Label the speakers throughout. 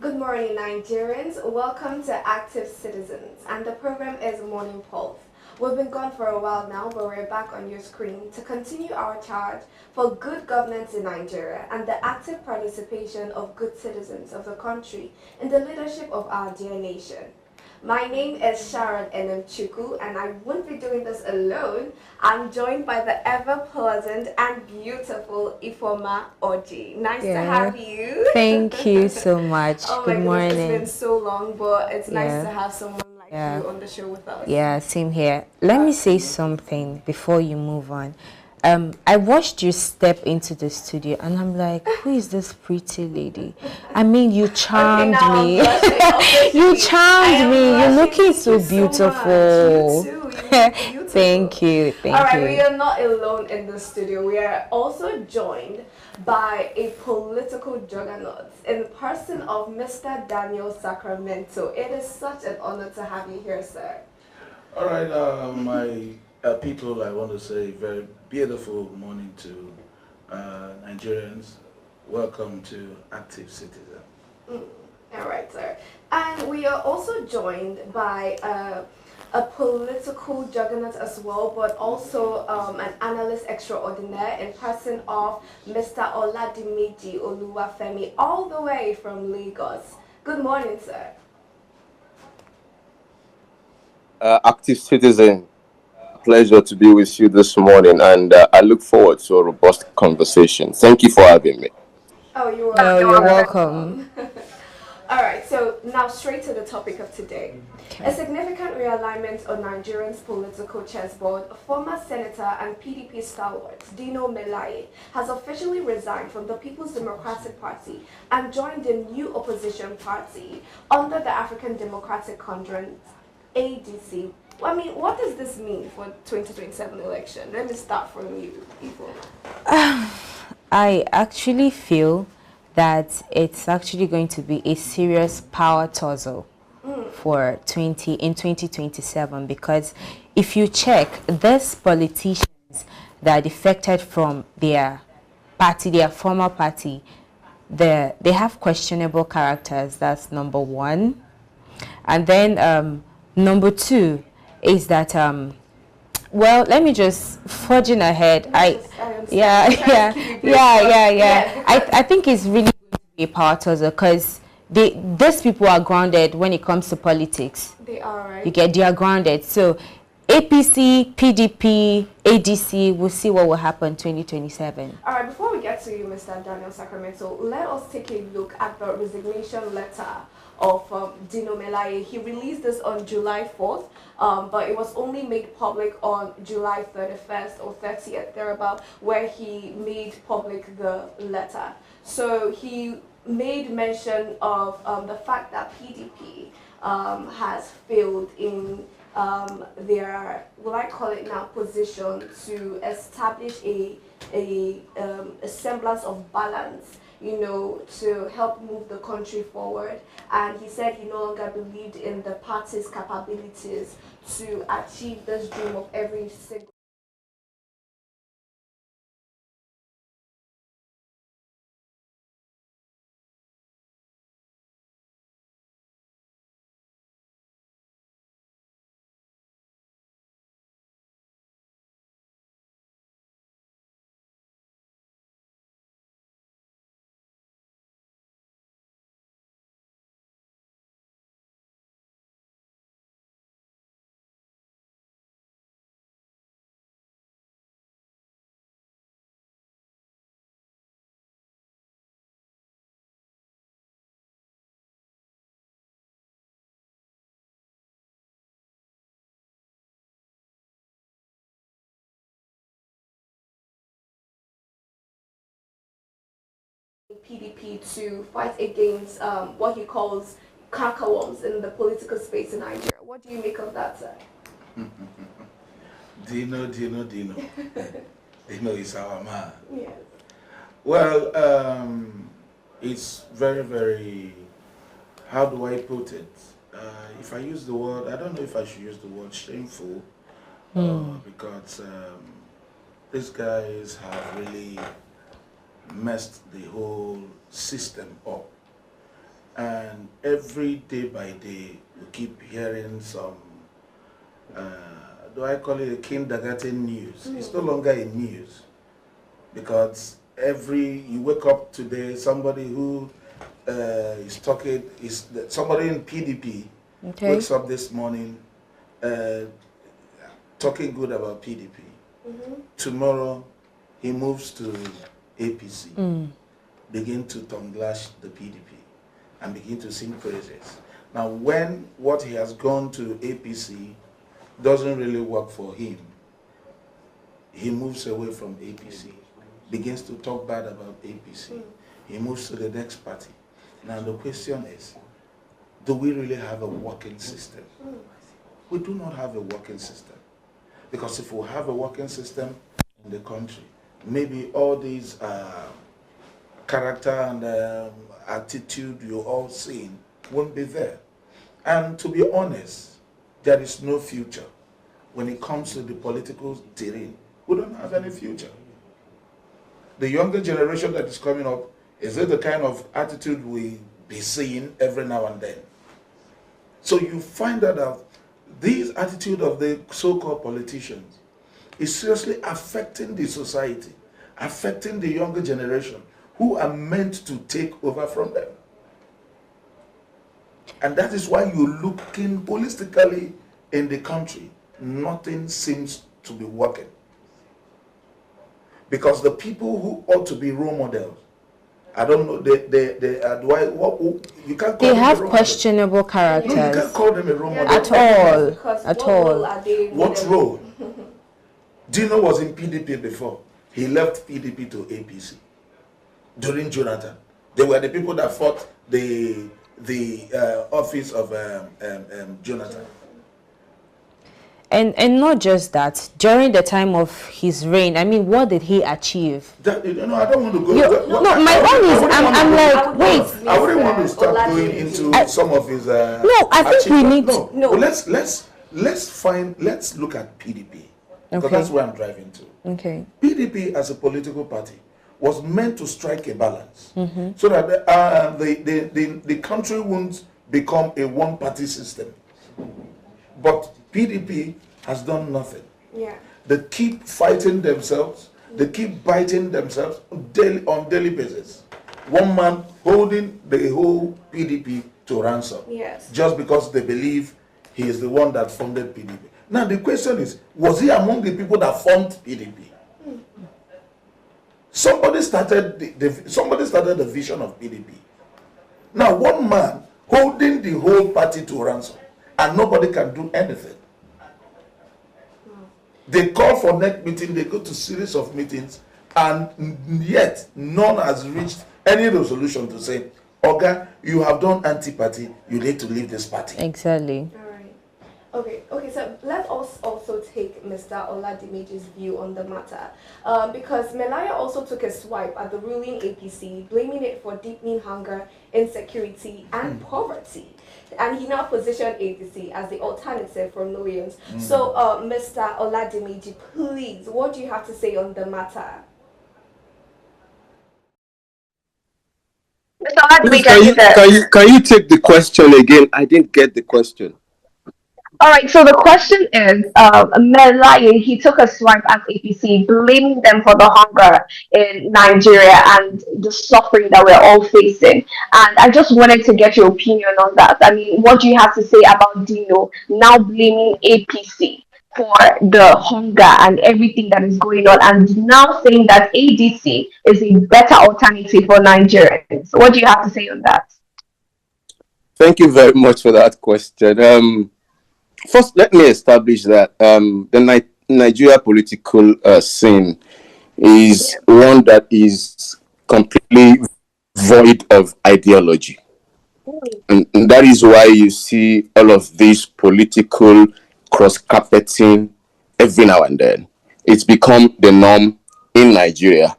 Speaker 1: Good morning, Nigerians. Welcome to Active Citizens, and the program is Morning Pulse. We've been gone for a while now, but we're back on your screen to continue our charge for good governance in Nigeria and the active participation of good citizens of the country in the leadership of our dear nation. My name is Sharon Chuku, and I won't be doing this alone. I'm joined by the ever-pleasant and beautiful Ifoma Oji. Nice to have you.
Speaker 2: Thank you so much.
Speaker 1: Oh
Speaker 2: Good
Speaker 1: my
Speaker 2: morning.
Speaker 1: goodness, it's been so long, but it's nice to have someone like you on the show with us.
Speaker 2: Yeah, same here. Let me say something before you move on. I watched you step into the studio and I'm like, who is this pretty lady? I mean, you charmed me. You charmed me. You're looking so beautiful.
Speaker 1: You too. Beautiful.
Speaker 2: Thank you.
Speaker 1: All right, we are not alone in the studio. We are also joined by a political juggernaut in the person of Mr. Daniel Sacramento. It is such an honor to have you here, sir.
Speaker 3: All right, my people, I want to say very beautiful morning to Nigerians. Welcome to Active Citizen.
Speaker 1: All right, sir. And we are also joined by a political juggernaut as well, but also an analyst extraordinaire in person of Mr. Oladimeji Oluwafemi, all the way from Lagos. Good morning, sir.
Speaker 4: Active Citizen, pleasure to be with you this morning, and I look forward to a robust conversation. Thank you for having me.
Speaker 1: Oh, you're
Speaker 2: welcome.
Speaker 1: All right, so now straight to the topic of today. Okay. A significant realignment on Nigeria's political chessboard, former senator and PDP stalwart Dino Melaye has officially resigned from the People's Democratic Party and joined a new opposition party under the African Democratic Congress, ADC. I mean, what does this mean for 2027 election? Let me start from you, Ivo.
Speaker 2: I actually feel that it's actually going to be a serious power tussle for 2027, because if you check, these politicians that defected from their party, their former party, they have questionable characters. That's number one. And then number two is that well, let me just forging ahead. I think it's really going to be a power tussle, because these people are grounded when it comes to politics.
Speaker 1: They are, right?
Speaker 2: They are grounded. So APC, PDP, ADC, we'll see what will happen 2027.
Speaker 1: All right, before we get to you, Mr. Daniel Sacramento, let us take a look at the resignation letter of Dino Melaye. He released this on July 4th, but it was only made public on July 31st or 30th, thereabout, where he made public the letter. So he made mention of the fact that PDP has failed in their, will I call it now, position to establish a semblance of balance, you know, to help move the country forward. And he said he no longer believed in the party's capabilities to achieve this dream of every single PDP to fight against what he calls carcaworms in the political space in Nigeria. What do you make of that, sir?
Speaker 3: Dino. Dino is our man.
Speaker 1: Yes.
Speaker 3: Well, it's very, very, how do I put it? If I use the word, I don't know if I should use the word shameful, because these guys have really messed the whole system up. And every day by day, we keep hearing some, do I call it a kindergarten news? It's no longer a news, because you wake up today, somebody who is talking, somebody in PDP wakes up this morning talking good about PDP. Tomorrow, he moves to APC, begin to tongue-lash the PDP, and begin to sing praises. Now, when what he has gone to APC doesn't really work for him, he moves away from APC, begins to talk bad about APC. He moves to the next party. Now, the question is, do we really have a working system? We do not have a working system. Because if we have a working system in the country, maybe all these character and attitude you're all seeing won't be there. And to be honest, there is no future. When it comes to the political terrain, we don't have any future. The younger generation that is coming up, is it the kind of attitude we be seeing every now and then? So you find that this attitude of the so-called politicians is seriously affecting the society, affecting the younger generation who are meant to take over from them. And that is why you're looking holistically in the country, nothing seems to be working. Because the people who ought to be role models, I don't know, you can't call
Speaker 2: they
Speaker 3: them
Speaker 2: have
Speaker 3: a role
Speaker 2: questionable
Speaker 3: model.
Speaker 2: characters.
Speaker 3: No, you can't call them a role model.
Speaker 2: At all.
Speaker 1: Because
Speaker 2: At
Speaker 1: what
Speaker 2: all.
Speaker 1: role are they
Speaker 3: What
Speaker 1: in?
Speaker 3: role? Dino was in PDP before. He left PDP to APC. During Jonathan, they were the people that fought the office of Jonathan.
Speaker 2: And not just that, during the time of his reign, I mean, what did he achieve?
Speaker 3: I don't want to go.
Speaker 2: My own is, I'm like, wait.
Speaker 3: I wouldn't want to start going into some of his.
Speaker 2: No, I think we need.
Speaker 3: No. Let's look at PDP, because that's where I'm driving to.
Speaker 2: Okay.
Speaker 3: PDP as a political party was meant to strike a balance, so that the country won't become a one-party system. But PDP has done nothing.
Speaker 1: Yeah.
Speaker 3: They keep fighting themselves. They keep biting themselves on daily basis. One man holding the whole PDP to ransom.
Speaker 1: Yes.
Speaker 3: Just because they believe he is the one that funded PDP. Now the question is, was he among the people that formed PDP? Somebody started the vision of PDP. Now one man holding the whole party to ransom, and nobody can do anything. They call for next meeting, they go to series of meetings, and yet none has reached any resolution to say, Oga, you have done anti-party, you need to leave this party.
Speaker 2: Exactly.
Speaker 1: All right. Okay, so let us also take Mr. Oladimeji's view on the matter. Because Melaye also took a swipe at the ruling APC, blaming it for deepening hunger, insecurity, and poverty. And he now positioned ADC as the alternative for millions. So, Mr. Oladimeji, please, what do you have to say on the matter?
Speaker 5: Mr. Oladimeji,
Speaker 4: Can you take the question again? I didn't get the question.
Speaker 5: All right, so the question is, Melaye, he took a swipe at APC, blaming them for the hunger in Nigeria and the suffering that we're all facing. And I just wanted to get your opinion on that. I mean, what do you have to say about Dino now blaming APC for the hunger and everything that is going on, and now saying that ADC is a better alternative for Nigerians? What do you have to say on that?
Speaker 4: Thank you very much for that question. First, let me establish that the Nigeria political scene is one that is completely void of ideology. And that is why you see all of this political cross-carpeting every now and then. It's become the norm in Nigeria.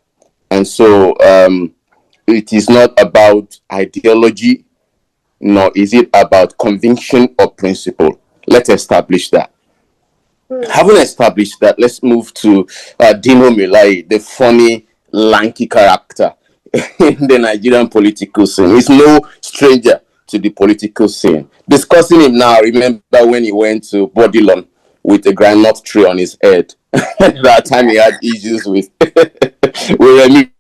Speaker 4: And so it is not about ideology, nor is it about conviction or principle. Let's establish that. Having established that, let's move to Dino Melaye, the funny, lanky character in the Nigerian political scene. He's no stranger to the political scene. Discussing him now, remember when he went to Bodilon with a granite tree on his head. That time he had issues with Remy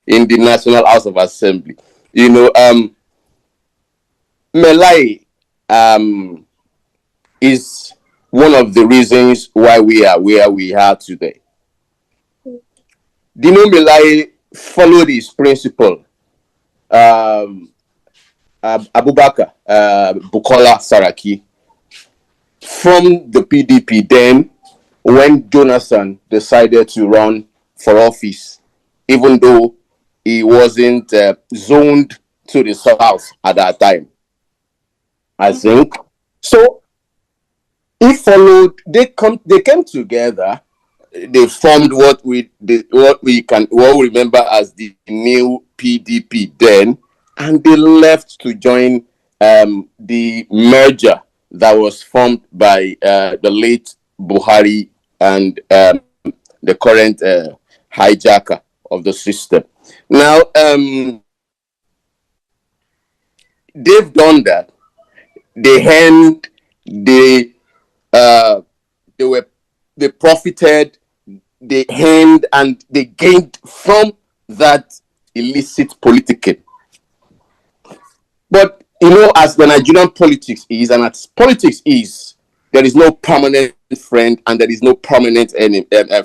Speaker 4: in the National House of Assembly. You know, Melaye is one of the reasons why we are where we are today. Dino Melaye followed his principle. Abubakar Bukola Saraki from the PDP then when Jonathan decided to run for office, even though he wasn't zoned to the south at that time, I think. So he followed. They came together. They formed what we remember as the new PDP then, and they left to join the merger that was formed by the late Buhari and the current hijacker of the system. Now, they've done that. They profited, they earned, and they gained from that illicit politicking. But you know, as the Nigerian politics is, and as politics is, there is no permanent friend and there is no permanent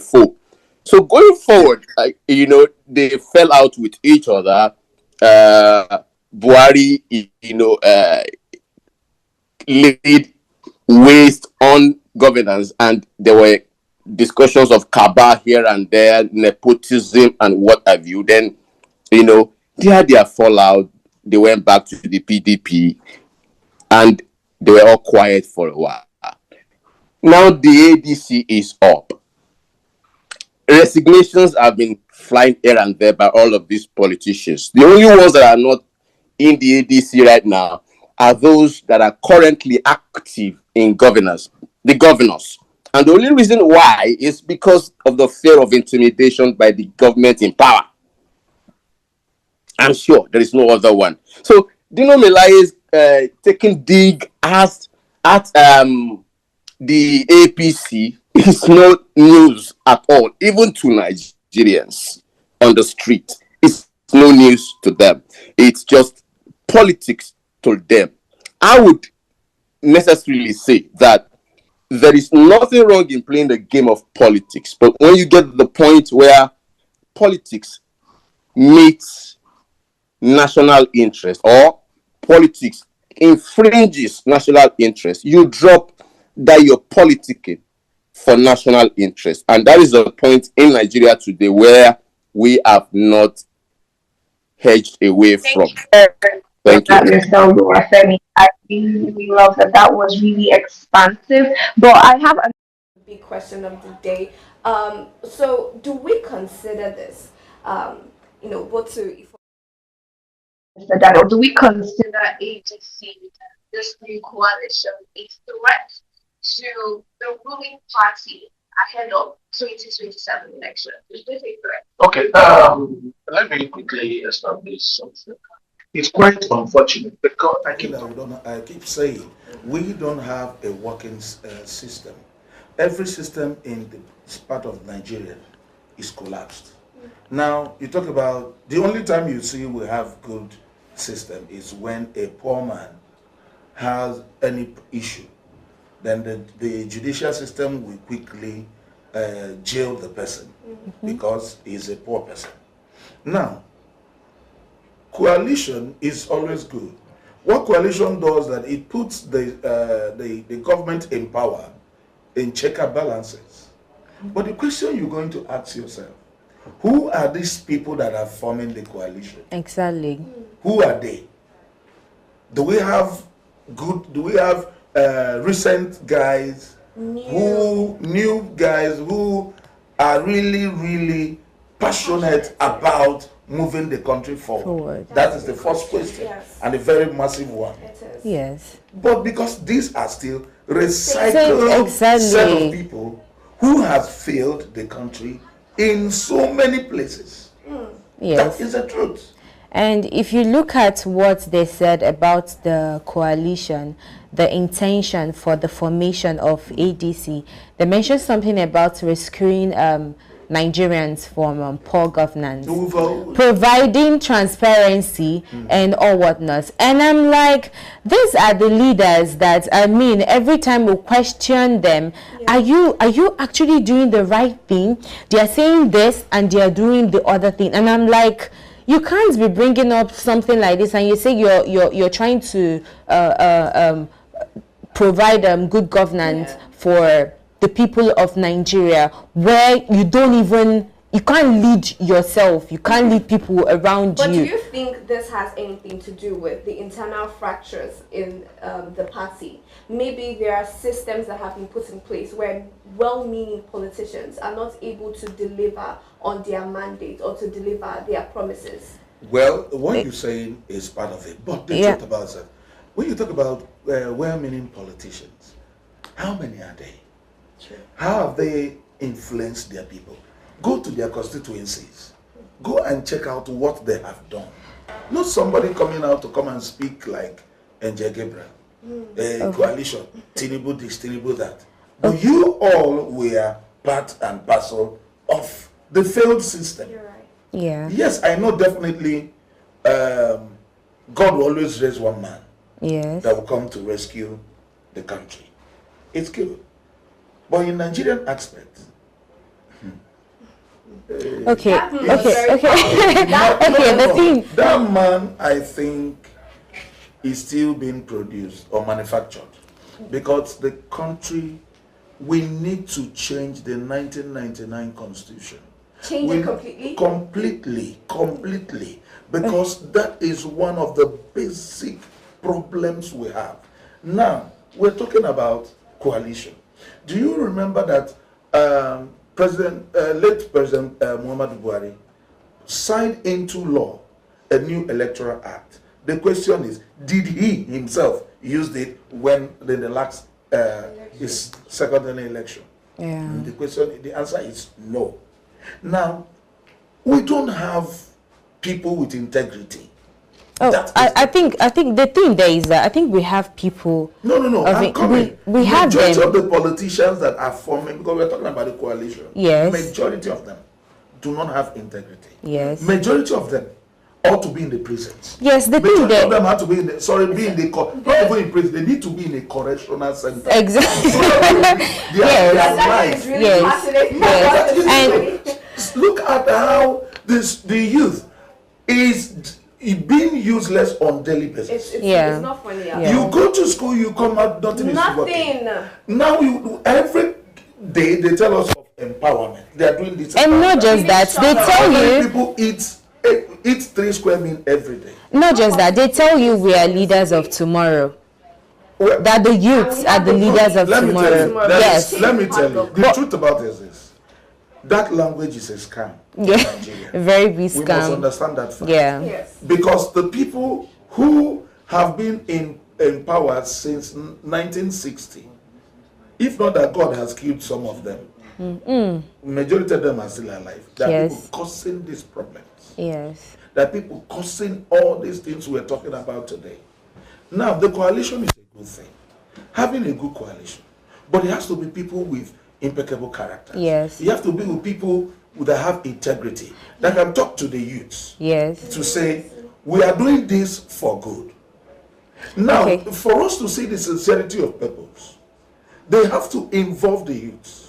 Speaker 4: foe. So going forward, you know, they fell out with each other. Buhari, you know, laid waste on governance, and there were discussions of cabal here and there, nepotism and what have you. Then, you know, they had their fallout. They went back to the PDP, and they were all quiet for a while. Now the ADC is up. Resignations have been flying here and there by all of these politicians. The only ones that are not in the ADC right now are those that are currently active in governance, the governors. And the only reason why is because of the fear of intimidation by the government in power. I'm sure there is no other one. So Dino Melaye is taking dig at the APC is no news at all, even to Nigerians on the street. It's no news to them. It's just politics to them. I would necessarily say that there is nothing wrong in playing the game of politics, but when you get to the point where politics meets national interest or politics infringes national interest, you drop that you're politicking for national interest. And that is the point in Nigeria today where we have not hedged away from.
Speaker 5: Thank you. Mr. Oluwafemi. I really love that. That was really expansive. But I have a
Speaker 1: big question of the day. So do we consider this, you know, what to...
Speaker 5: Mr. Dino, do we consider ADC, this new coalition, a threat to the ruling party ahead of 2027 election? Is this a threat?
Speaker 3: Okay, let me quickly establish something. It's quite unfortunate because I keep saying we don't have a working system. Every system in this part of Nigeria is collapsed. Now, you talk about the only time you see we have good system is when a poor man has any issue. Then the judicial system will quickly jail the person because he's a poor person. Now, coalition is always good. What coalition does that it puts the government in power in check and balances. But the question you're going to ask yourself, who are these people that are forming the coalition?
Speaker 2: Exactly.
Speaker 3: Who are they? Do we have recent guys, new guys who are really passionate about moving the country forward? That is the first question, yes. And a very massive one.
Speaker 1: It is.
Speaker 2: Yes.
Speaker 3: But because these are still recycled set of people who have failed the country in so many places.
Speaker 2: Yes.
Speaker 3: That is the truth.
Speaker 2: And if you look at what they said about the coalition, the intention for the formation of ADC, they mentioned something about rescuing Nigerians from poor governance, providing transparency and all whatnot. And I'm like, these are the leaders that, I mean, every time we question them, are you actually doing the right thing? They are saying this and they are doing the other thing. And I'm like, you can't be bringing up something like this and you say you're trying to provide good governance for the people of Nigeria, where you can't lead yourself, you can't lead people around you.
Speaker 1: But do you think this has anything to do with the internal fractures in the party? Maybe there are systems that have been put in place where well-meaning politicians are not able to deliver on their mandate or to deliver their promises.
Speaker 3: Well, what you're saying is part of it, but the truth about that, when you talk about well-meaning politicians, how many are they? Sure. How have they influenced their people? Go to their constituencies. Go and check out what they have done. Not somebody coming out to come and speak like N.J. Gabriel, coalition, Tinubu this, Tinubu that. But you all were part and parcel of the failed system.
Speaker 1: You're right.
Speaker 2: Yeah.
Speaker 3: Yes, I know definitely God will always raise one man that will come to rescue the country. It's good. But in Nigerian aspect,
Speaker 2: okay.
Speaker 3: That man, I think, is still being produced or manufactured because the country, we need to change the 1999 constitution.
Speaker 1: Change it completely?
Speaker 3: Completely. Because that is one of the basic problems we have. Now, we're talking about coalition. Do you remember that late President Muhammadu Buhari signed into law a new electoral act? The question is, did he himself use it when in the last his second election?
Speaker 2: Yeah.
Speaker 3: And the answer is no. Now, we don't have people with integrity.
Speaker 2: Oh, I think the thing there is that I think we have people.
Speaker 3: No. I'm coming.
Speaker 2: We have them.
Speaker 3: Majority of the politicians that are forming, because we're talking about the coalition.
Speaker 2: Yes.
Speaker 3: Majority of them do not have integrity.
Speaker 2: Yes.
Speaker 3: Majority of them ought to be in the prisons.
Speaker 2: Yes, the
Speaker 3: majority
Speaker 2: thing there.
Speaker 3: of them have to be in the, not even in prison. They need to be in a correctional center.
Speaker 2: Exactly.
Speaker 1: Yes.
Speaker 3: And look at how the youth is being useless on daily basis.
Speaker 1: It's not funny.
Speaker 3: You go to school, you come out, nothing is working. Now every day they tell us of empowerment. They are doing this.
Speaker 2: And not just that, they tell you
Speaker 3: people eat 3 square meals every day.
Speaker 2: Not just that, they tell you we are leaders of tomorrow.
Speaker 3: Well,
Speaker 2: that the youths are the leaders of tomorrow.
Speaker 3: Yes. Let me tell you. The truth about this is that language is a scam.
Speaker 2: Yeah, very big scam.
Speaker 3: We must understand that fact.
Speaker 2: Yeah.
Speaker 1: Yes.
Speaker 3: Because the people who have been in power since 1960, if not that God has killed some of them, majority of them are still alive. There are people causing these problems.
Speaker 2: Yes.
Speaker 3: There are people causing all these things we're talking about today. Now, the coalition is a good thing. Having a good coalition. But it has to be people with impeccable character.
Speaker 2: Yes.
Speaker 3: You have to be with people that have integrity, that can talk to the youths.
Speaker 2: Yes.
Speaker 3: To say, we are doing this for good. Now, for us to see the sincerity of purpose, they have to involve the youths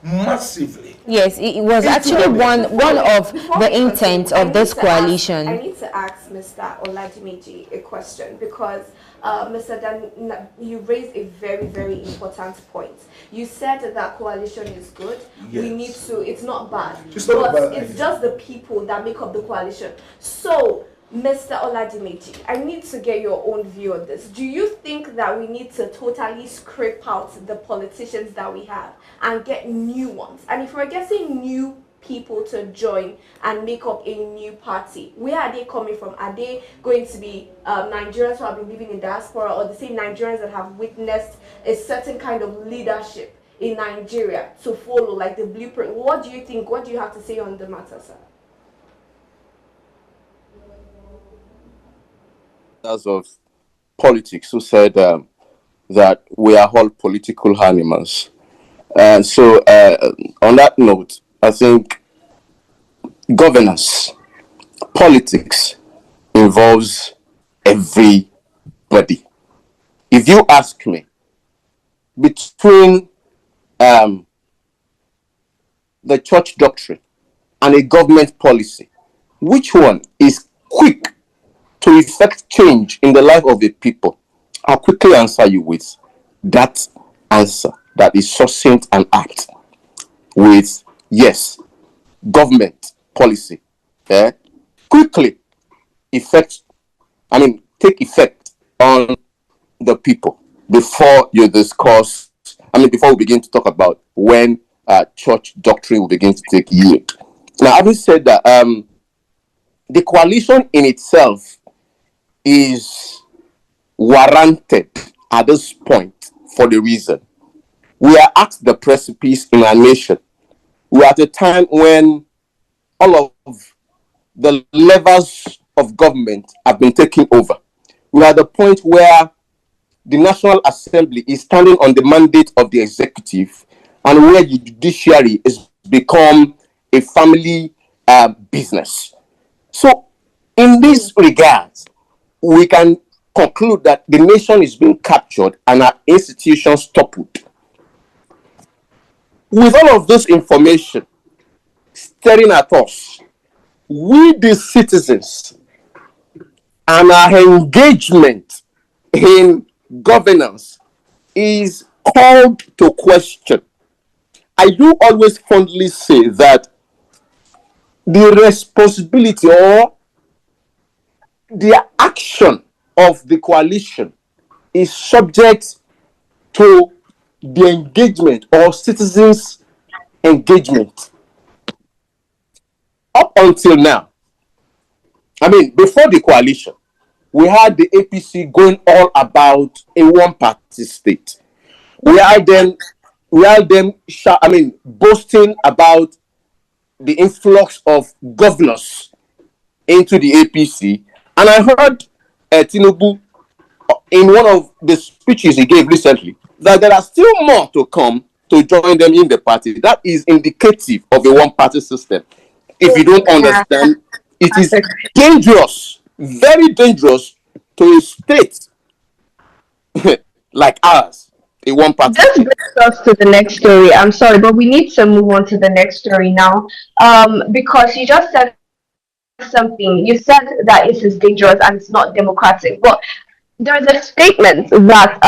Speaker 3: massively.
Speaker 2: Yes, it was actually one of the intent of this coalition.
Speaker 1: I need to ask Mr. Oladimeji a question because Mr. Dan, you raised a very, very important point. You said that coalition is good.
Speaker 3: Yes.
Speaker 1: We need to, it's not bad.
Speaker 3: It's not bad.
Speaker 1: It's just the people that make up the coalition. So, Mr. Oladimeji, I need to get your own view on this. Do you think that we need to totally scrape out the politicians that we have and get new ones? And if we're getting new people to join and make up a new party, where are they coming from? Are they going to be Nigerians who have been living in diaspora, or the same Nigerians that have witnessed a certain kind of leadership in Nigeria to follow, like the blueprint? What do you think? What do you have to say on the matter, sir?
Speaker 4: of politics who said that we are all political animals. So, on that note, I think governance, politics involves everybody. If you ask me, between the church doctrine and a government policy, which one is quick to effect change in the life of the people? I'll quickly answer you with that answer that is succinct and apt with yes, government policy quickly effect, take effect on the people before you discuss, before we begin to talk about when church doctrine will begin to take yield. Now, having said that, the coalition in itself is warranted at this point for the reason we are at the precipice in our nation. We are at a time when all of the levers of government have been taken over. We are at the point where the National Assembly is standing on the mandate of the executive, and where the judiciary has become a family business. So, in this regard, we can conclude that the nation is being captured and our institutions toppled. With all of this information staring at us, we the citizens and our engagement in governance is called to question. I do always fondly say that the responsibility or the action of the coalition is subject to the engagement or citizens' engagement. Up until now, before the coalition, we had the APC going all about a one-party state. We had them boasting about the influx of governors into the APC. And I heard Tinubu in one of the speeches he gave recently that there are still more to come to join them in the party. That is indicative of a one-party system. If you don't understand, it is dangerous, very dangerous to a state like ours, a one-party
Speaker 5: This
Speaker 4: state.
Speaker 5: brings us to the next story. I'm sorry, but we need to move on to the next story now. Because you just said something. You said that it is dangerous and it's not democratic. But there's a statement that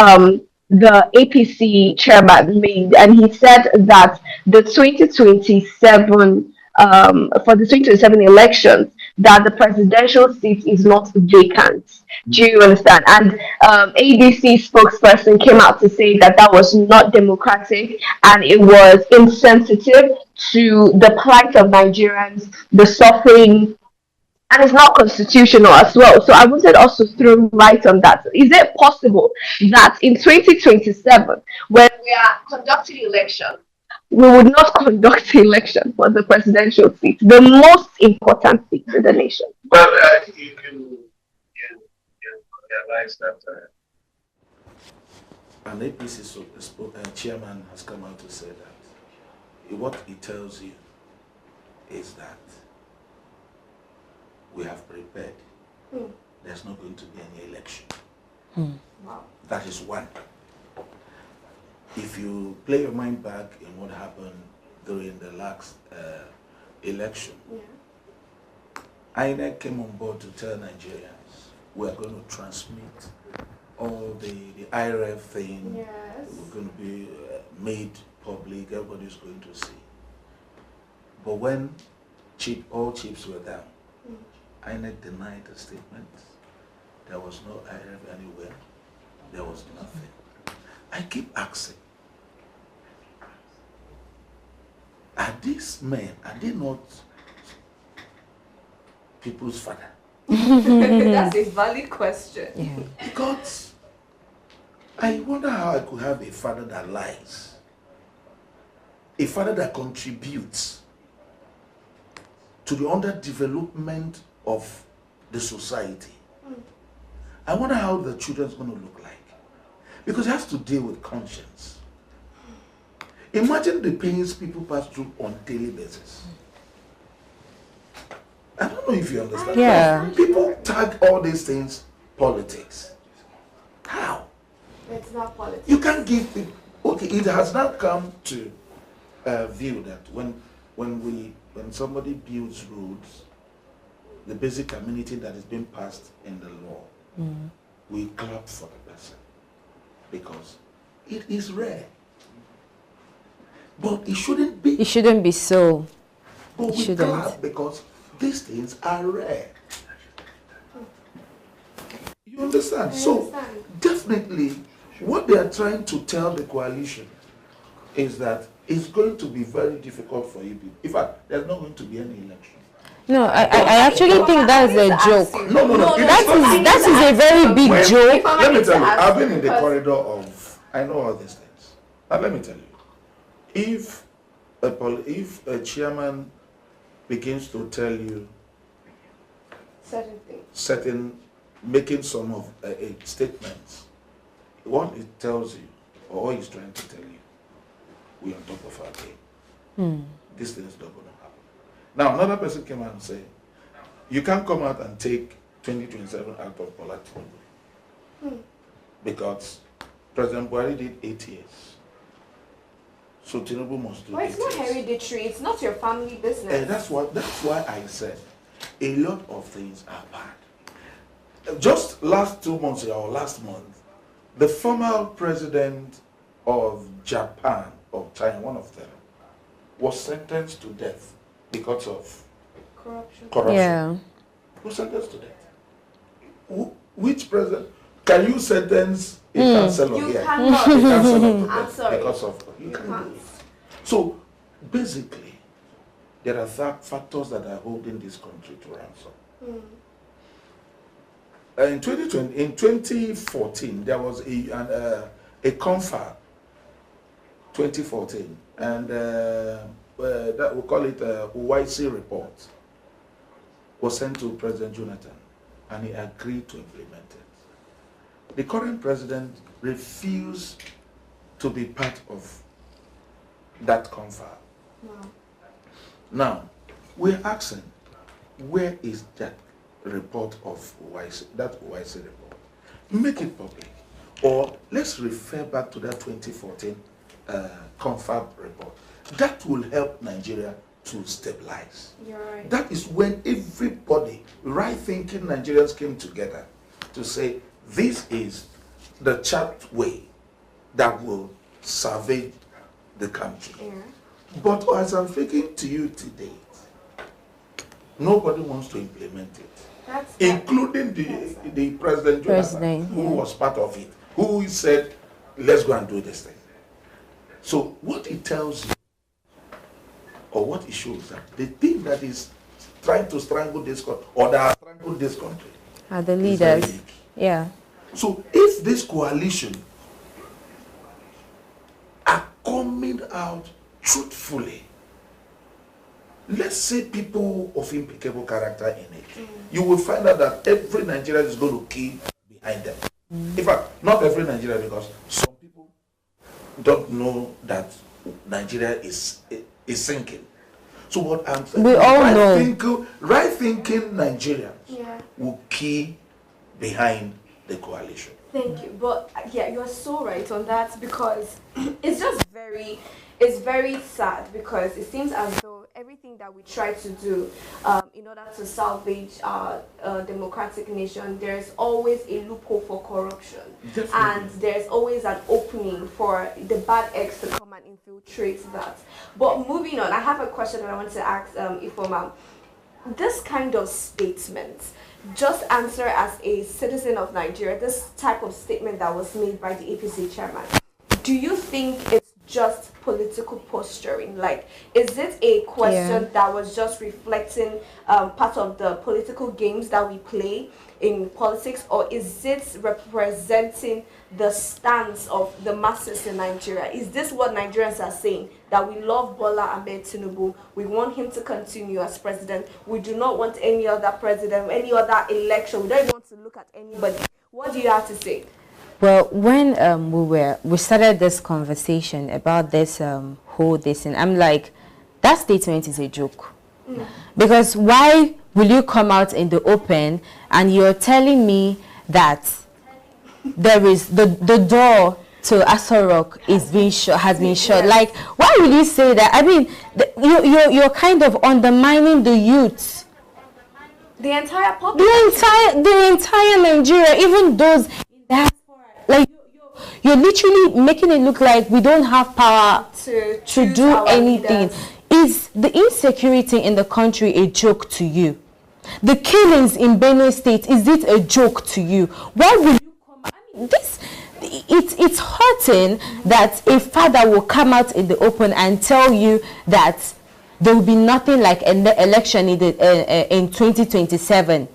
Speaker 5: the APC chairman made, and he said that the 2027 for the 2027 elections, that the presidential seat is not vacant. Do you understand? And ADC spokesperson came out to say that that was not democratic and it was insensitive to the plight of Nigerians, the suffering, and it's not constitutional as well. So I wanted us to throw light on that. Is it possible that in 2027, when we are conducting elections, we would not conduct election for the presidential seat, the most important seat in the nation?
Speaker 6: Well, you realize that
Speaker 3: an APC chairman has come out to say that what he tells you is that we have prepared. There's not going to be any election. Wow. That is one. If you play your mind back in what happened during the last election, INEC came on board to tell Nigerians we are going to transmit all the IRF thing. Yes. We're going to be made public. Everybody's going to see. But when all chips were down, INEC denied the statement. There was no IRF anywhere. There was nothing. I keep asking, are these men, are they not people's father?
Speaker 1: That's a valid question.
Speaker 2: Yeah.
Speaker 3: Because I wonder how I could have a father that lies, a father that contributes to the underdevelopment of the society, I wonder how the children's going to look like. Because it has to deal with conscience. Imagine the pains people pass through on daily basis. I don't know if you understand.
Speaker 2: Yeah.
Speaker 3: People tag all these things politics. How?
Speaker 1: It's not politics.
Speaker 3: You can't give people. Okay, it has not come to view that when somebody builds roads, the basic community that is being passed in the law, we clap for the person because it is rare. But it shouldn't be.
Speaker 2: It shouldn't be so.
Speaker 3: But we clap because these things are rare. You understand? So definitely what they are trying to tell the coalition is that it's going to be very difficult for you people. In fact, there's not going to be any election.
Speaker 2: No, I actually think that's a joke.
Speaker 3: No.
Speaker 2: That is a very big joke.
Speaker 3: Let me tell you, I've been in the corridor of, I know all these things. Now let me tell you, if a chairman begins to tell you
Speaker 1: certain things,
Speaker 3: making some of statements, what it tells you, or what he's trying to tell you, we're on top of our game. This thing is not going to happen. Now, another person came out and said, you can't come out and take 2027 out of Bola because President Buhari did 8 years. So Tinubu must do 8 years.
Speaker 1: It's not hereditary. It's not your family business.
Speaker 3: And that's why I said a lot of things are bad. Just last 2 months or last month, the former president of Japan, or China, one of them, was sentenced to death because of corruption.
Speaker 2: Yeah.
Speaker 3: Was sentenced to death. Which president? Can you sentence a councillor
Speaker 1: You
Speaker 3: here?
Speaker 1: cannot.
Speaker 3: A councillor to
Speaker 1: I'm
Speaker 3: death
Speaker 1: sorry.
Speaker 3: because of you can't. So basically, there are factors that are holding this country to ransom. In 2014, there was a confab, 2014, and that we call it a YC report, was sent to President Jonathan, and he agreed to implement it. The current president refused to be part of that confab. Now, we're asking, where is that report of YC, that YC report? Make it public. Or let's refer back to that 2014 confab report. That will help Nigeria to stabilize.
Speaker 1: You're right.
Speaker 3: That is when everybody, right-thinking Nigerians came together to say, this is the chart way that will salvage the country.
Speaker 1: Yeah.
Speaker 3: But as I'm speaking to you today, nobody wants to implement it, including the President Jonathan, who was part of it, who said, let's go and do this thing. So what it tells you, or what it shows, that the thing that is trying to strangle this country, or that has strangled this country,
Speaker 2: are the leaders. Yeah.
Speaker 3: So if this coalition are coming out truthfully, let's say people of impeccable character in it, you will find out that every Nigerian is going to key behind them. In fact, not every Nigerian, because some people don't know that Nigeria is sinking. So what I'm saying,
Speaker 2: we all know,
Speaker 3: right-thinking Nigerians will key behind the coalition.
Speaker 1: Thank you. But yeah, you're so right on that, because it's very sad, because it seems as though everything that we try to do in order to salvage our democratic nation, there's always a loophole for corruption. Definitely. And there's always an opening for the bad eggs to come and infiltrate that. But moving on, I have a question that I want to ask Ifoma. This kind of statement, just answer as a citizen of Nigeria, this type of statement that was made by the APC chairman, do you think it's just political posturing? Like, is it a question that was just reflecting part of the political games that we play in politics, or is it representing the stance of the masses in Nigeria? Is this what Nigerians are saying? That we love Bola Ahmed Tinubu, we want him to continue as president, we do not want any other president, any other election, we don't even want to look at anybody. What do you have to say?
Speaker 2: Well, when we started this conversation about this whole this, and I'm like, that statement is a joke. Because why will you come out in the open and you're telling me that there is the door to Asorok is being has been shut? Like, why will you say that? I mean, you're kind of undermining the youth,
Speaker 1: the entire public,
Speaker 2: the entire Nigeria, even those in diaspora. Like, you're literally making it look like we don't have power to do anything. Leaders. Is the insecurity in the country a joke to you? The killings in Benue State, is it a joke to you? Why will you come? I mean, it's hurting that a father will come out in the open and tell you that there will be nothing like an election in 2027.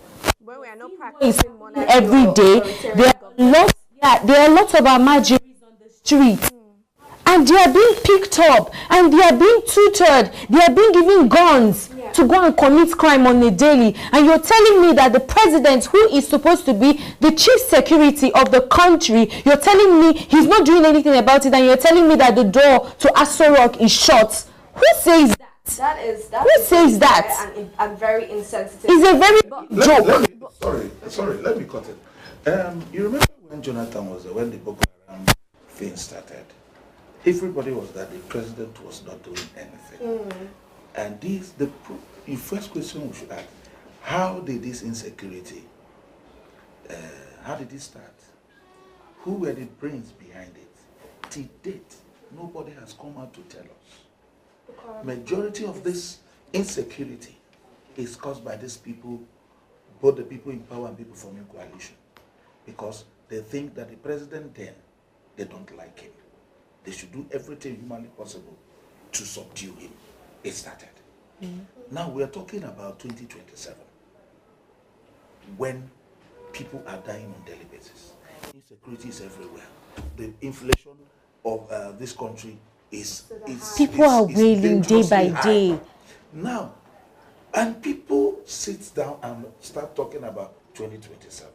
Speaker 1: When we are not practicing monarchy
Speaker 2: every day, there are lots of Amajiris on the street. And they are being picked up, and they are being tutored, they are being given guns to go and commit crime on a daily. And you're telling me that the president, who is supposed to be the chief security of the country, you're telling me he's not doing anything about it, and you're telling me that the door to Asorok is shut. Who says that? Who says that?
Speaker 1: And very insensitive.
Speaker 2: It's a very joke.
Speaker 3: Sorry, let me cut it. You remember when Jonathan was there, when the Boko Haram thing started? Everybody was that the president was not doing anything. And the first question we should ask, how did this insecurity, how did it start? Who were the brains behind it? To date, nobody has come out to tell us. Majority of this insecurity is caused by these people, both the people in power and people forming coalition. Because they think that the president then, they don't like him. They should do everything humanly possible to subdue him. It started. Now we are talking about 2027, when people are dying on daily basis. Insecurity is everywhere. The inflation of this country is
Speaker 2: people are wailing day by day.
Speaker 3: Now, and people sit down and start talking about 2027.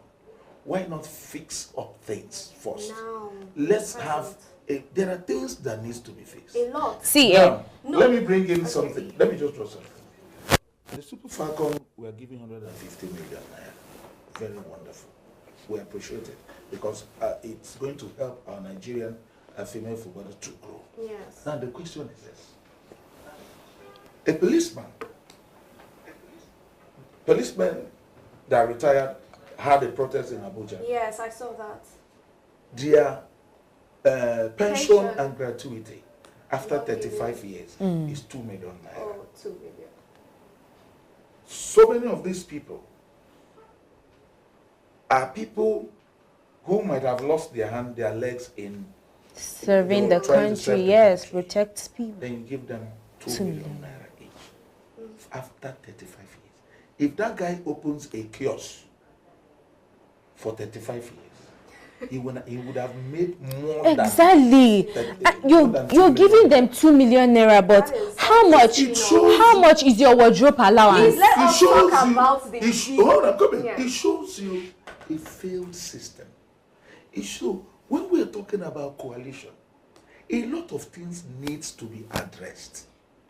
Speaker 3: Why not fix up things first?
Speaker 1: No,
Speaker 3: let's have. There are things that needs to be fixed.
Speaker 1: A lot.
Speaker 2: See,
Speaker 3: let me bring in something. Let me just draw something. The Super Falcon, we are giving 150 million naira. Very wonderful. We appreciate it because it's going to help our Nigerian female footballers to grow.
Speaker 1: Yes.
Speaker 3: Now the question is this: a policeman that retired had a protest in Abuja.
Speaker 1: Yes, I saw that.
Speaker 3: Their pension and gratuity after 35 years is 2 million naira.
Speaker 1: Oh, 2 million.
Speaker 3: So many of these people are people who might have lost their hand, their legs in
Speaker 2: serving the country, yes, protects people.
Speaker 3: Then you give them 2 million naira each after 35 years. If that guy opens a kiosk for 35 years, he would have made more
Speaker 2: exactly. You're giving them 2 million naira, but how much is your wardrobe allowance?
Speaker 1: Please let us talk about the
Speaker 3: It shows you a failed system. It shows when we're talking about coalition, a lot of things needs to be addressed.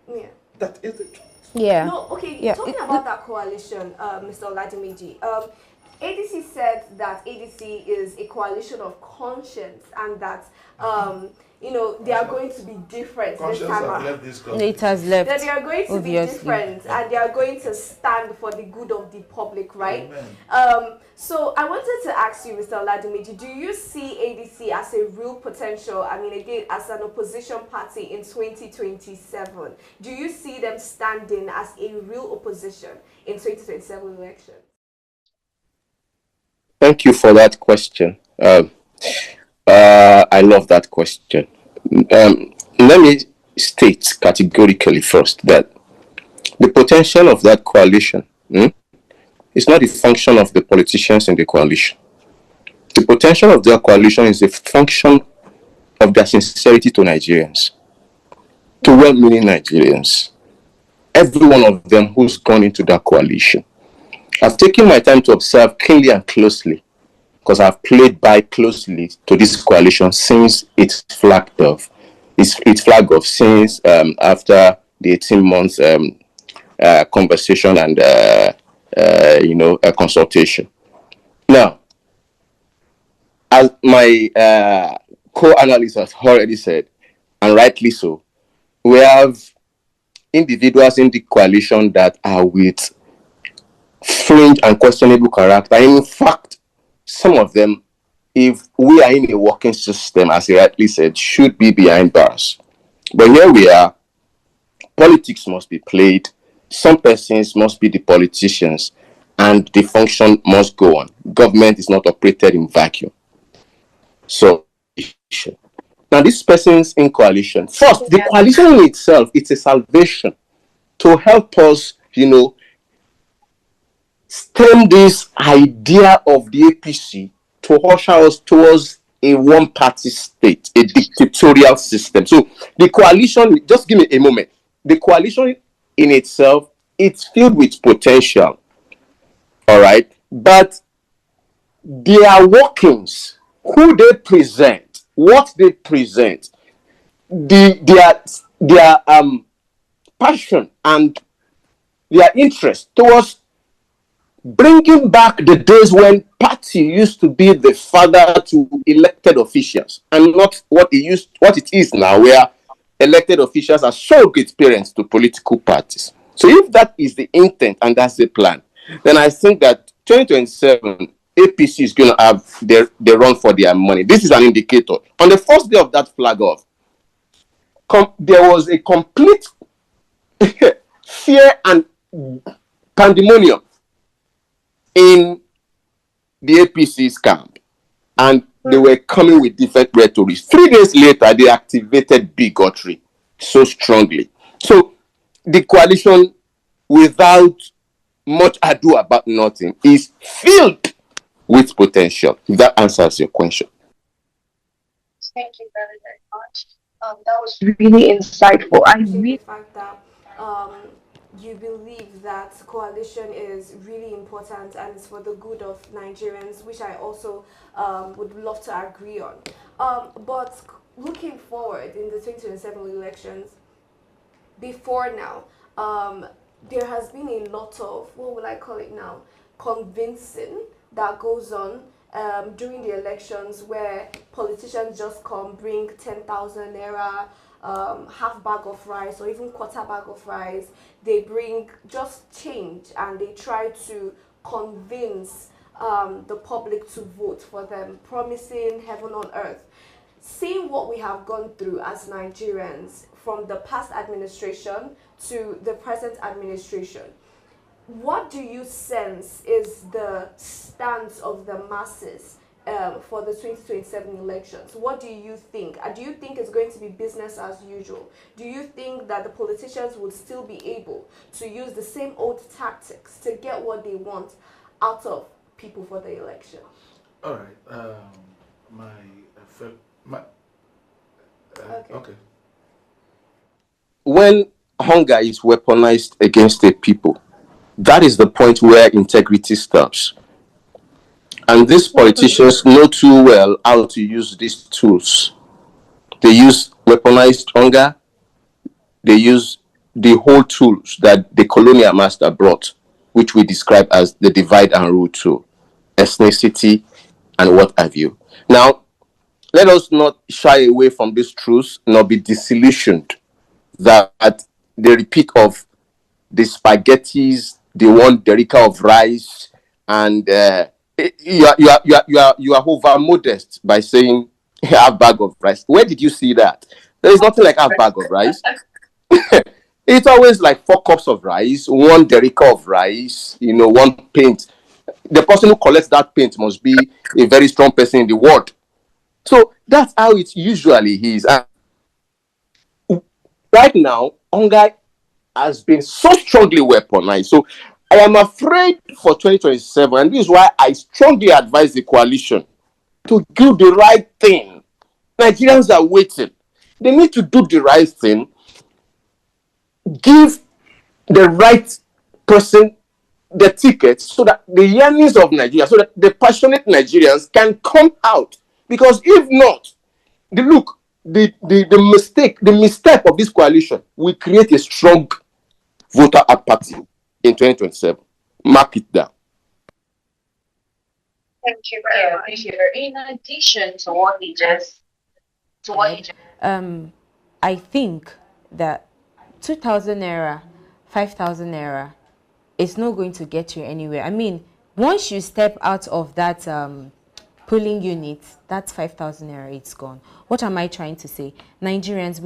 Speaker 1: Yeah.
Speaker 3: That is the truth.
Speaker 2: Yeah.
Speaker 1: No, okay, talking about that coalition, Mr. Oladimiji, ADC said that ADC is a coalition of conscience and that, they are going to be different this time around.
Speaker 2: It has left.
Speaker 1: That they are going to be different and they are going to stand for the good of the public, right? So I wanted to ask you, Mr. Oladimiji, do you see ADC as a real potential, again, as an opposition party in 2027? Do you see them standing as a real opposition in 2027 election?
Speaker 4: Thank you for that question. I love that question. Let me state categorically first that the potential of that coalition is not a function of the politicians in the coalition. The potential of their coalition is a function of their sincerity to Nigerians, to well-meaning Nigerians. Every one of them who's gone into that coalition. I've taken my time to observe keenly and closely because I've played by closely to this coalition since it's flagged off. It's flagged off since after the 18 months conversation and a consultation. Now, as my co-analyst has already said, and rightly so, we have individuals in the coalition that are with fringe and questionable character. In fact, some of them, if we are in a working system, as he rightly said, should be behind bars. But here we are, politics must be played, some persons must be the politicians, and the function must go on. Government is not operated in vacuum. So, now these persons in coalition, first, the coalition in itself, it's a salvation to help us, stem this idea of the APC to usher us towards a one-party state, a dictatorial system. So the coalition, just give me a moment. The coalition in itself, it's filled with potential, all right? But their workings, who they present, what they present, their passion and their interest towards bringing back the days when party used to be the father to elected officials, and not what it is now, where elected officials are surrogate parents to political parties. So if that is the intent and that's the plan, then I think that 2027 APC is going to have their run for their money. This is an indicator. On the first day of that flag off, there was a complete fear and pandemonium in the APC's camp, and they were coming with different rhetoric. 3 days later, they activated bigotry so strongly. So the coalition, without much ado about nothing, is filled with potential. If that answers your question.
Speaker 5: Thank you very, very much. That was really insightful. I
Speaker 1: really the fact that you believe that coalition is really important and it's for the good of Nigerians, which I also would love to agree on. But looking forward in the 2027 elections, before now, there has been a lot of, what will I call it now, convincing that goes on during the elections, where politicians just come, bring 10,000 naira, half bag of rice or even quarter bag of rice. They bring just change and they try to convince the public to vote for them, promising heaven on earth. Seeing what we have gone through as Nigerians from the past administration to the present administration, what do you sense is the stance of the masses for the 2027 elections? What do you think? Do you think it's going to be business as usual? Do you think that the politicians would still be able to use the same old tactics to get what they want out of people for the election?
Speaker 3: All right. Okay.
Speaker 4: When hunger is weaponized against a people, that is the point where integrity stops. And these politicians know too well how to use these tools. They use weaponized hunger. They use the whole tools that the colonial master brought, which we describe as the divide and rule tool, ethnicity, and what have you. Now, let us not shy away from these truths, nor be disillusioned that the repeat of the spaghettis, the one derica of rice, and you are over modest by saying half bag of rice. Where did you see that? There is nothing like half bag of rice. It's always like 4 cups of rice, 1 derica of rice, 1 paint. The person who collects that paint must be a very strong person in the world. So that's how it usually is. And right now, hunger has been so strongly weaponized. So I am afraid for 2027, and this is why I strongly advise the coalition to do the right thing. Nigerians are waiting. They need to do the right thing, give the right person the tickets so that the yearnings of Nigeria, so that the passionate Nigerians can come out. Because if not, the mistake of this coalition will create a strong voter out party in 2027. Mark it down.
Speaker 5: Thank you very much. In addition to what he just
Speaker 2: I think that 2,000 naira, 5,000 naira is not going to get you anywhere. I mean, once you step out of that polling unit, that's 5,000 naira, it's gone. What am I trying to say? Nigerians,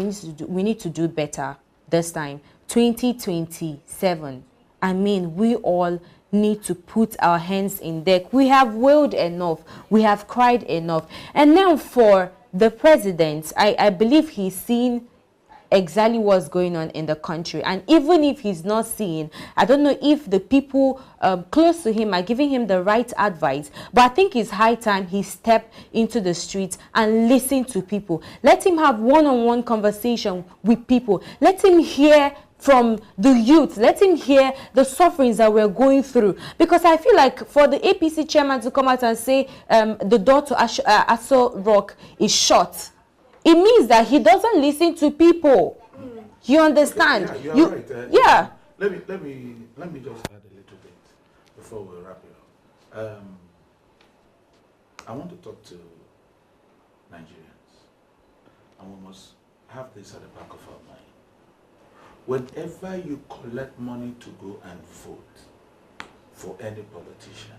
Speaker 2: we need to do better this time. 2027. I mean, we all need to put our hands in deck. We have wailed enough. We have cried enough. And now for the president, I believe he's seen exactly what's going on in the country. And even if he's not seeing, I don't know if the people close to him are giving him the right advice, but I think it's high time he step into the streets and listen to people. Let him have one-on-one conversation with people. Let him hear from the youth. Let him hear the sufferings that we're going through. Because I feel like for the APC chairman to come out and say the door to Aso Rock is shut, it means that he doesn't listen to people. You understand?
Speaker 3: Okay, yeah, you're right.
Speaker 2: Yeah.
Speaker 3: Let me just add a little bit before we wrap it up. I want to talk to Nigerians, and we must have this at the back of our mind. Whenever you collect money to go and vote for any politician,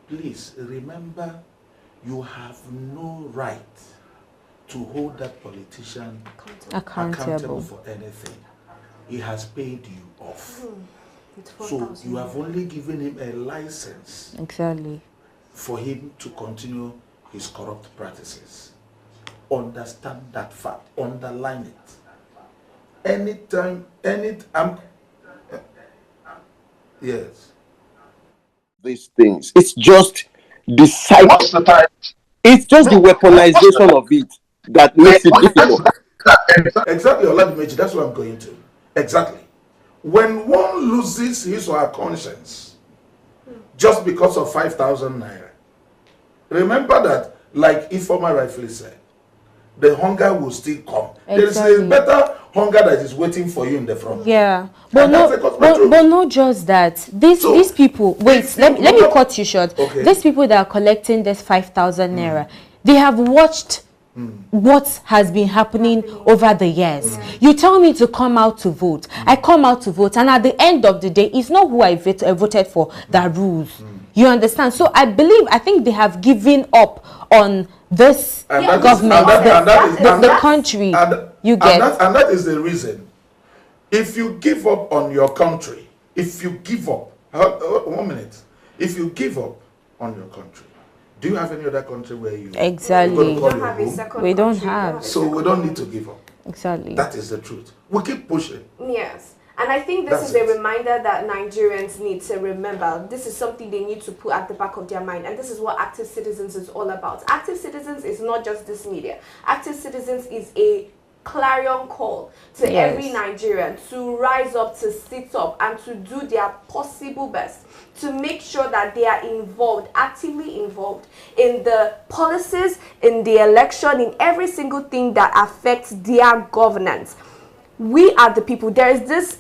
Speaker 3: please remember you have no right to hold that politician accountable for anything. He has paid you off. So you have only given him a license for him to continue his corrupt practices. Understand that fact. Underline it. Yes.
Speaker 4: These things. It's just the cyber. It's just the weaponization of it that makes it difficult.
Speaker 3: Exactly, Oladimeji, that's what I'm going to. Exactly. When one loses his or her conscience just because of 5,000 naira, remember that, like Ifoma rightfully said, the hunger will still come. Exactly. There is a better hunger that is waiting for you in the front.
Speaker 2: Yeah, but not just that. These people. Wait, let me cut you short. Okay. These people that are collecting this 5,000 naira, they have watched what has been happening over the years. You tell me to come out to vote. I come out to vote, and at the end of the day, it's not who I voted for that rules. You understand? So I think they have given up on this government, the country. And
Speaker 3: that is the reason. If you give up on your country, if you give up, 1 minute, if you give up on your country, do you have any other country where you
Speaker 2: exactly
Speaker 3: we
Speaker 2: don't have,
Speaker 3: so we don't need to give up.
Speaker 2: Exactly,
Speaker 3: that is the truth. We keep pushing.
Speaker 1: Yes. And I think this is a reminder that Nigerians need to remember. This is something they need to put at the back of their mind. And this is what Active Citizens is all about. Active Citizens is not just this media. Active Citizens is a clarion call to every Nigerian to rise up, to sit up, and to do their possible best to make sure that they are involved, actively involved in the policies, in the election, in every single thing that affects their governance. We are the people. There is this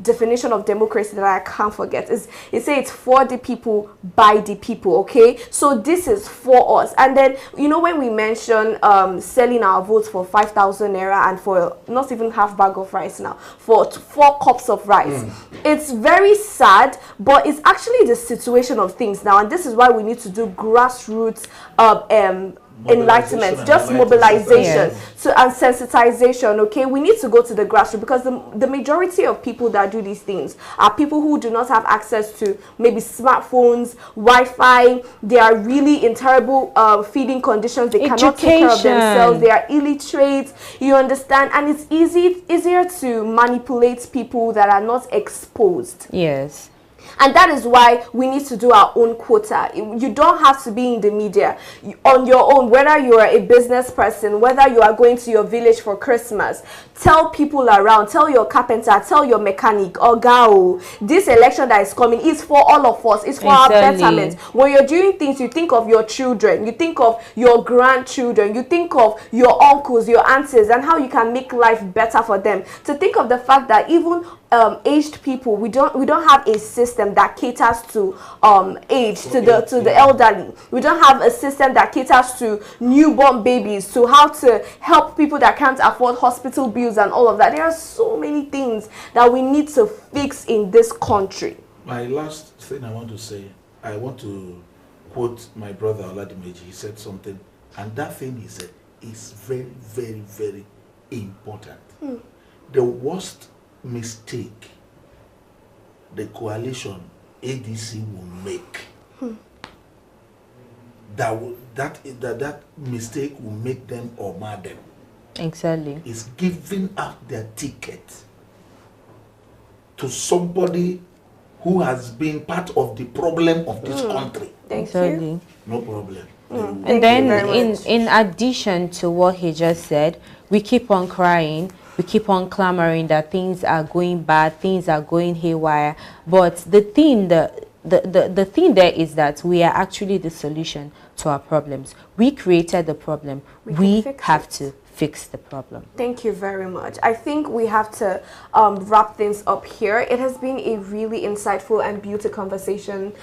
Speaker 1: definition of democracy that I can't forget. It says it's for the people, by the people, okay? So this is for us. And then, you know, when we mention selling our votes for 5,000 naira and for not even half bag of rice now, for 4 cups of rice, it's very sad, but it's actually the situation of things now. And this is why we need to do grassroots enlightenment, just mobilization and sensitization. Okay, we need to go to the grassroots, because the majority of people that do these things are people who do not have access to maybe smartphones, Wi-Fi. They are really in terrible feeding conditions. They cannot take care of themselves. They are illiterate, you understand, and it's easier to manipulate people that are not exposed.
Speaker 2: Yes.
Speaker 1: And that is why we need to do our own quota. You don't have to be in the media. On your own, whether you are a business person, whether you are going to your village for Christmas, tell people around, tell your carpenter, tell your mechanic, Gao, this election that is coming is for all of us. It's for our betterment. When you're doing things, you think of your children, you think of your grandchildren, you think of your uncles, your aunties, and how you can make life better for them. To think of the fact that even aged people, we don't have a system that caters to age, to the elderly. We don't have a system that caters to newborn babies, to how to help people that can't afford hospital bills and all of that. There are so many things that we need to fix in this country.
Speaker 3: My last thing I want to say, I want to quote my brother Oladimeji. He said something, and that thing he said is very, very, very important. The worst mistake the coalition ADC will make, that mistake will make them or mad them.
Speaker 2: Exactly.
Speaker 3: Is giving up their ticket to somebody who has been part of the problem of this country.
Speaker 1: Thank you.
Speaker 3: No problem.
Speaker 2: And then in addition to what he just said, we keep on crying, we keep on clamoring that things are going bad, things are going haywire. But the thing the thing there is that we are actually the solution to our problems. We created the problem. We have to fix the problem.
Speaker 1: Thank you very much. I think we have to wrap things up here. It has been a really insightful and beautiful conversation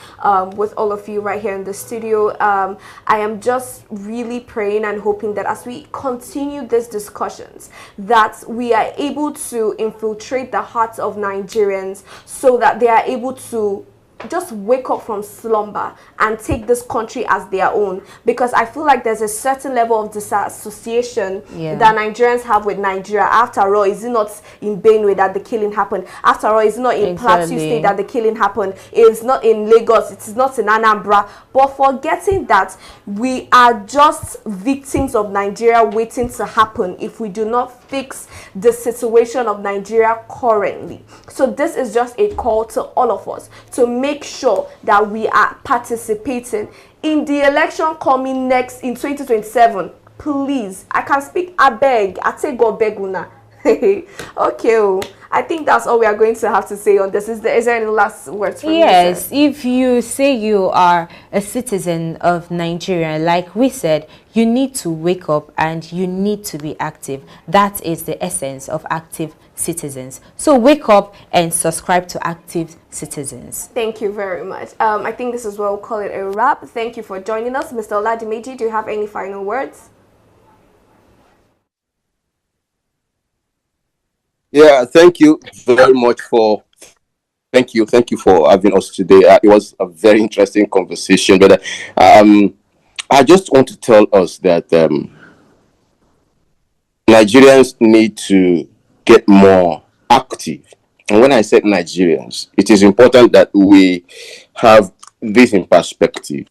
Speaker 1: with all of you right here in the studio. I am just really praying and hoping that as we continue these discussions, that we are able to infiltrate the hearts of Nigerians so that they are able to just wake up from slumber and take this country as their own, because I feel like there's a certain level of disassociation that Nigerians have with Nigeria. After all, is it not in Benue that the killing happened? After all, is it not in Plateau State that the killing happened? It's not in Lagos, it's not in Anambra. But forgetting that we are just victims of Nigeria waiting to happen if we do not fix the situation of Nigeria currently. So this is just a call to all of us to make sure that we are participating in the election coming next in 2027. Please, I can speak, I beg, I take God beguna. Okay, I think that's all we are going to have to say on this. Is there any last words from you,
Speaker 2: Yes, if you say you are a citizen of Nigeria, like we said, you need to wake up and you need to be active. That is the essence of active citizens. So wake up and subscribe to Active Citizens.
Speaker 1: Thank you very much. I think this is where we'll call it a wrap. Thank you for joining us. Mr. Oladimeji, do you have any final words?
Speaker 4: Yeah, thank you very much for thank you for having us today. It was a very interesting conversation, but I just want to tell us that Nigerians need to get more active. And when I said Nigerians, it is important that we have this in perspective,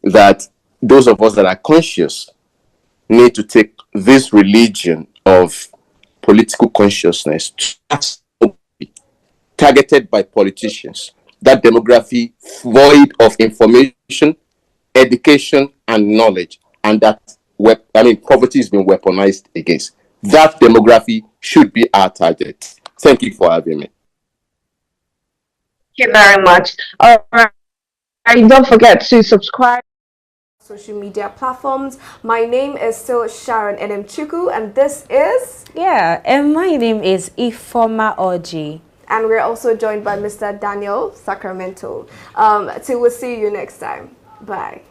Speaker 4: that those of us that are conscious need to take this religion of political consciousness targeted by politicians, that demography void of information, education, and knowledge, and that poverty has been weaponized against. That demography should be our target. Thank you for having me.
Speaker 5: Thank you very much. All right. Don't forget to subscribe.
Speaker 1: Social media platforms. My name is still Sharon Enemchuku, and this is
Speaker 2: and my name is Ifoma Oji,
Speaker 1: and we're also joined by Mr. Daniel Sacramento. Till we'll see you next time. Bye.